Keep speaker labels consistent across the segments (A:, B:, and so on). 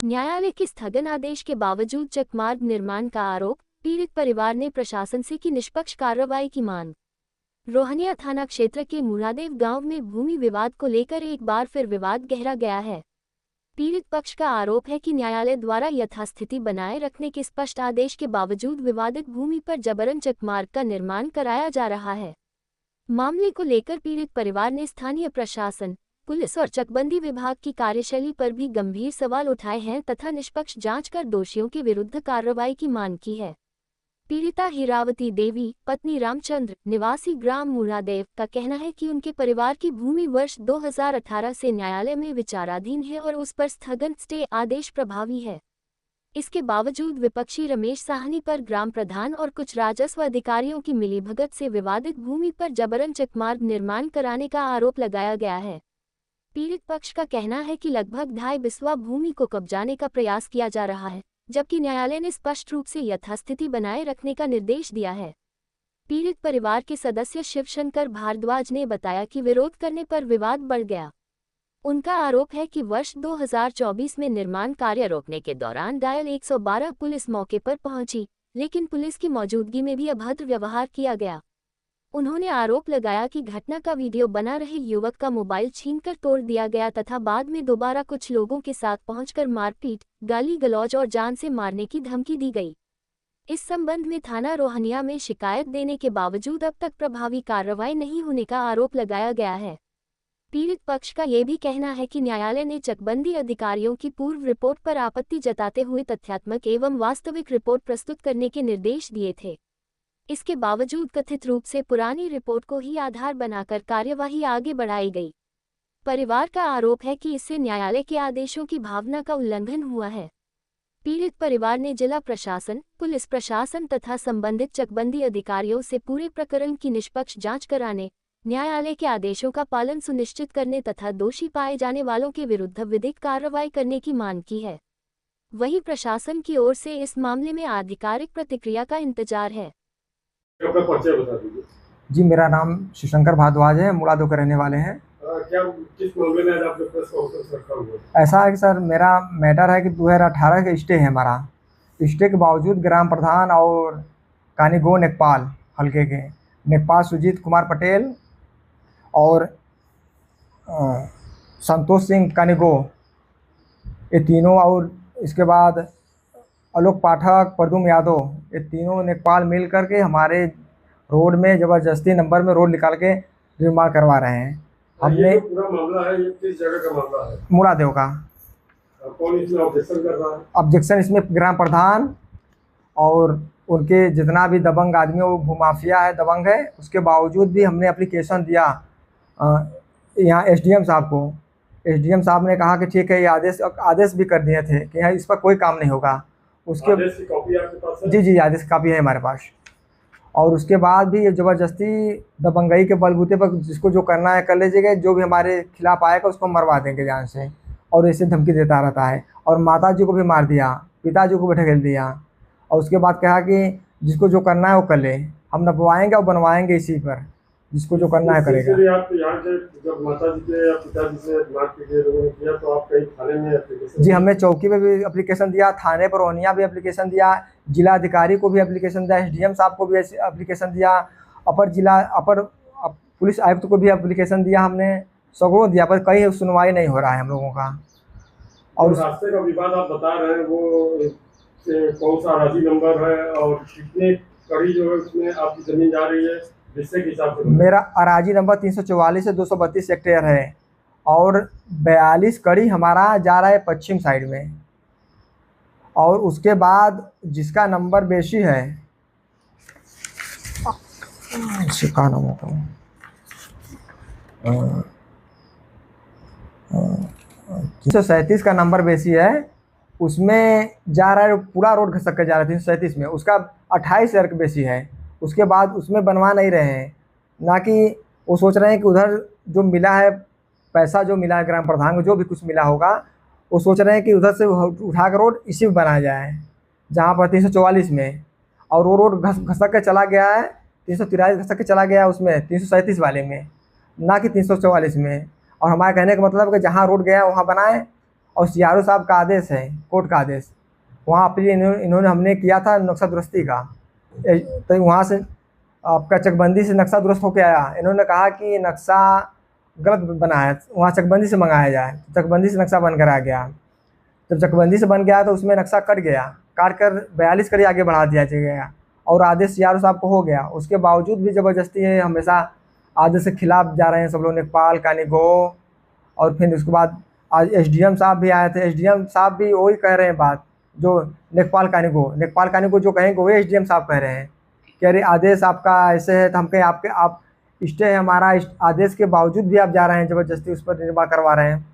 A: न्यायालय के स्थगन आदेश के बावजूद चकमार्ग निर्माण का आरोप, पीड़ित परिवार ने प्रशासन से की निष्पक्ष कार्रवाई की मांग। रोहनिया थाना क्षेत्र के मुरादेव गांव में भूमि विवाद को लेकर एक बार फिर विवाद गहरा गया है। पीड़ित पक्ष का आरोप है कि न्यायालय द्वारा यथास्थिति बनाए रखने के स्पष्ट आदेश के बावजूद विवादित भूमि पर जबरन चकमार्ग का निर्माण कराया जा रहा है। मामले को लेकर पीड़ित परिवार ने स्थानीय प्रशासन, पुलिस और चकबंदी विभाग की कार्यशैली पर भी गंभीर सवाल उठाए हैं तथा निष्पक्ष जांच कर दोषियों के विरुद्ध कार्रवाई की मांग की है। पीड़िता हीरावती देवी, पत्नी रामचंद्र, निवासी ग्राम मुरादेव, का कहना है कि उनके परिवार की भूमि वर्ष 2018 से न्यायालय में विचाराधीन है और उस पर स्थगन स्टे आदेश प्रभावी है। इसके बावजूद विपक्षी रमेश साहनी पर ग्राम प्रधान और कुछ राजस्व अधिकारियों की मिलीभगत से विवादित भूमि पर जबरन चकमार्ग निर्माण कराने का आरोप लगाया गया है। पीड़ित पक्ष का कहना है कि लगभग 2.5 बिस्वा भूमि को कब्जाने का प्रयास किया जा रहा है, जबकि न्यायालय ने स्पष्ट रूप से यथास्थिति बनाए रखने का निर्देश दिया है। पीड़ित परिवार के सदस्य शिवशंकर भारद्वाज ने बताया कि विरोध करने पर विवाद बढ़ गया। उनका आरोप है कि वर्ष 2024 में निर्माण कार्य रोकने के दौरान डायल 112 पुलिस मौके पर पहुंची, लेकिन पुलिस की मौजूदगी में भी अभद्र व्यवहार किया गया। उन्होंने आरोप लगाया कि घटना का वीडियो बना रहे युवक का मोबाइल छीनकर तोड़ दिया गया तथा बाद में दोबारा कुछ लोगों के साथ पहुंचकर मारपीट, गाली गलौज और जान से मारने की धमकी दी गई। इस संबंध में थाना रोहनिया में शिकायत देने के बावजूद अब तक प्रभावी कार्रवाई नहीं होने का आरोप लगाया गया है। पीड़ित पक्ष का ये भी कहना है कि न्यायालय ने चकबंदी अधिकारियों की पूर्व रिपोर्ट पर आपत्ति जताते हुए तथ्यात्मक एवं वास्तविक रिपोर्ट प्रस्तुत करने के निर्देश दिए थे। इसके बावजूद कथित रूप से पुरानी रिपोर्ट को ही आधार बनाकर कार्यवाही आगे बढ़ाई गई। परिवार का आरोप है कि इससे न्यायालय के आदेशों की भावना का उल्लंघन हुआ है। पीड़ित परिवार ने जिला प्रशासन, पुलिस प्रशासन तथा संबंधित चकबंदी अधिकारियों से पूरे प्रकरण की निष्पक्ष जांच कराने, न्यायालय के आदेशों का पालन सुनिश्चित करने तथा दोषी पाए जाने वालों के विरुद्ध विधिक कार्रवाई करने की मांग की है। वहीं प्रशासन की ओर से इस मामले में आधिकारिक प्रतिक्रिया का इंतजार है।
B: अपना परिचय बता दीजिए।
C: जी, मेरा नाम शिवशंकर भारद्वाज है, मुरादो के रहने वाले हैं।
B: क्या किस मामले में आज आपने प्रेस कॉन्फ्रेंस रखा हुआ है?
C: ऐसा है कि सर, मेरा मैटर है कि 2018 का स्टे है हमारा। स्टे के बावजूद ग्राम प्रधान और कानीगो नेकपाल हल्के के नेकपाल सुजीत कुमार पटेल और संतोष सिंह कानीगो, ये तीनों, और इसके बाद आलोक पाठक, प्रदुम यादव, ये तीनों नेकपाल मिल करके हमारे रोड में ज़बरदस्ती नंबर में रोड निकाल के निर्माण करवा रहे हैं। हमने
B: ये पूरा मामला है, ये किस जगह का मामला है?
C: मुरादेव का।
B: कौन इसमें ऑब्जेक्शन कर रहा है?
C: ऑब्जेक्शन इसमें ग्राम प्रधान और उनके जितना भी दबंग आदमी, वो भूमाफिया है, दबंग है। उसके बावजूद भी हमने एप्लीकेशन दिया यहाँ एसडीएम साहब को। एसडीएम साहब ने कहा कि ठीक है, ये आदेश भी कर दिए थे कि यहाँ इस पर कोई काम नहीं होगा। उसके
B: आदेश की कॉपी आपके पास है?
C: जी जी, आदेश की कॉपी है हमारे पास। और उसके बाद भी ये ज़बरदस्ती दबंगई के बलबूते पर जिसको जो करना है कर लीजिएगा, जो भी हमारे खिलाफ आएगा उसको मरवा देंगे जान से, और ऐसे धमकी देता रहता है। और माता जी को भी मार दिया, पिताजी को भी ढकेल दिया, और उसके बाद कहा कि जिसको जो करना है वो कर ले, हम नपवाएंगे और बनवाएंगे इसी पर, जिसको जो करना है करेगा।
B: आप यहाँ के जब माता जी के या पिताजी से मारपीट लोगों ने किया तो आप कहीं थाने में एप्लीकेशन?
C: जी, हमने चौकी में भी एप्लीकेशन दिया, थाने पर रोहनिया भी एप्लीकेशन दिया, जिला अधिकारी को भी एप्लीकेशन दिया, एसडीएम साहब को भी एप्लीकेशन दिया, अपर पुलिस आयुक्त को भी एप्लीकेशन दिया, हमने सगों दिया, पर कहीं सुनवाई नहीं हो रहा है हम लोगों का।
B: और रास्ते का विवाद आप बता रहे हैं, वो कौन सा अराजी नंबर है और कितने कड़ी जो है उसमें आपकी जमीन जा रही है, जिससे के हिसाब से?
C: मेरा अराजी नंबर 344 से 232 हेक्टेयर है, और 42 कड़ी हमारा जा रहा है पश्चिम साइड में। और उसके बाद जिसका नंबर बेशी है, इसका नाम होता है 337 का नंबर बेशी है, उसमें जा रहा है पूरा रोड घसक के जा रहा है 337 में। उसका 28,000 का बेशी है। उसके बाद उसमें बनवा नहीं रहे हैं, ना कि वो सोच रहे हैं कि उधर जो मिला है पैसा, जो मिला है ग्राम प्रधान को, जो भी कुछ मिला होगा, वो सोच रहे हैं कि उधर से उठा कर रोड इसी में बनाया जाए, जहाँ पर 344 में। और वो रोड घसक के चला गया है 343 घसक के चला गया है उसमें 337 वाले में, ना कि 344 में। और हमारे कहने का मतलब है कि जहाँ रोड गया वहाँ बनाएं, और सीआरओ साहब का आदेश है, कोर्ट का आदेश, वहाँ अपील इन्होंने हमने किया था नक्शा दुरुस्ती का। तो वहाँ से आपका चकबंदी से नक्शा दुरुस्त होके आया, इन्होंने कहा कि नक्शा गलत बना है, वहाँ चकबंदी से मंगाया जाए। चकबंदी से नक्शा बन कर आ गया। जब चकबंदी से बन गया तो उसमें नक्शा कट गया, काट कर 42 कड़ी आगे बढ़ा दिया गया और आदेश सीआरओ साहब को हो गया। उसके बावजूद भी ज़बरदस्ती है, हमेशा आदेश के खिलाफ जा रहे हैं सब लोग, लेखपाल कानिगो। और फिर उसके बाद आज एसडीएम साहब भी आए थे, एसडीएम साहब भी वही कह रहे हैं बात जो लेखपाल कानिगो जो कहेंगे वही एसडीएम साहब कह रहे हैं कि अरे आदेश आपका ऐसे है, तो हम कहें आपके आप स्टे है हमारा, आदेश के बावजूद भी आप जा रहे हैं ज़बरदस्ती उस पर निर्माण करवा रहे हैं।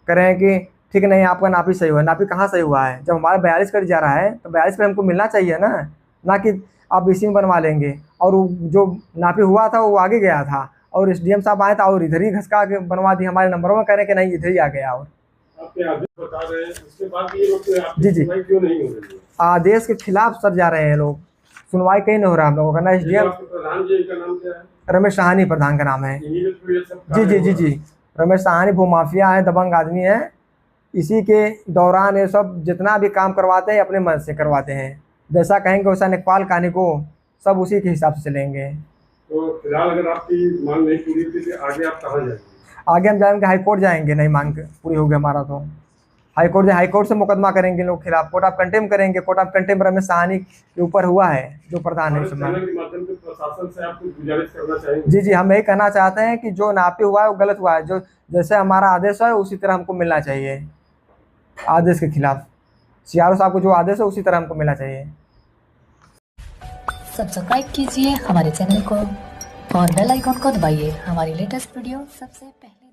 C: कह रहे हैं कि ठीक नहीं, आपका नापी सही हुआ है। नापी कहाँ सही हुआ है? जब हमारा 42 कड़ी जा रहा है तो 42 कड़ी हमको मिलना चाहिए ना कि आप इसी में बनवा लेंगे। और जो नापी हुआ था वो आगे गया था और एसडीएम साहब आए था और इधर ही घसका के बनवा दी हमारे नंबरों में, कह रहे हैं कि नहीं इधर ही आ गया। और
B: आपके आदेश बता रहे हैं, उसके बाद भी ये लोग
C: जी
B: सुनवाई क्यों नहीं हो रही है?
C: आदेश के खिलाफ सर जा रहे हैं लोग, सुनवाई कहीं नहीं हो रहा हम लोगों का। ना एसडीएम
B: प्रधान जी का नाम क्या है?
C: रमेश साहनी प्रधान का नाम है।
B: इन्हीं पे ये सब
C: जी
B: कार्य
C: जी जी
B: हो रहा है।
C: जी रमेश साहनी भूमाफिया है, दबंग आदमी है। इसी के दौरान ये सब जितना भी काम करवाते हैं अपने मन से करवाते हैं, जैसा कहेंगे वैसा लेखपाल कानिगो सब उसी के हिसाब से चलेंगे।
B: तो फिलहाल अगर आपकी मांग नहीं पूरी होती तो आगे आप कहाँ जाएंगे?
C: आगे हम जाएंगे हाईकोर्ट जाएंगे, नहीं मांग पूरी होगी हमारा तो हाईकोर्ट से मुकदमा करेंगे लोग खिलाफ, कोर्ट ऑफ कंटेम्प्ट करेंगे। Court of contempt Ramesh Sahni के ऊपर हुआ है जो प्रधान है
B: हमारे
C: इस समय।
B: चैनल के माध्यम से प्रशासन से आप कुछ गुजारिश करना चाहेंगे?
C: जी हम यही कहना चाहते हैं कि जो नापी हुआ है वो गलत हुआ है, जो जैसे हमारा आदेश है उसी तरह हमको मिलना चाहिए। आदेश के खिलाफ सीआरओ साहब को जो आदेश है उसी तरह हमको मिलना चाहिए।
D: सब्सक्राइब कीजिए हमारे चैनल को और बेल आइकॉन को दबाइए हमारी लेटेस्ट वीडियो सबसे पहले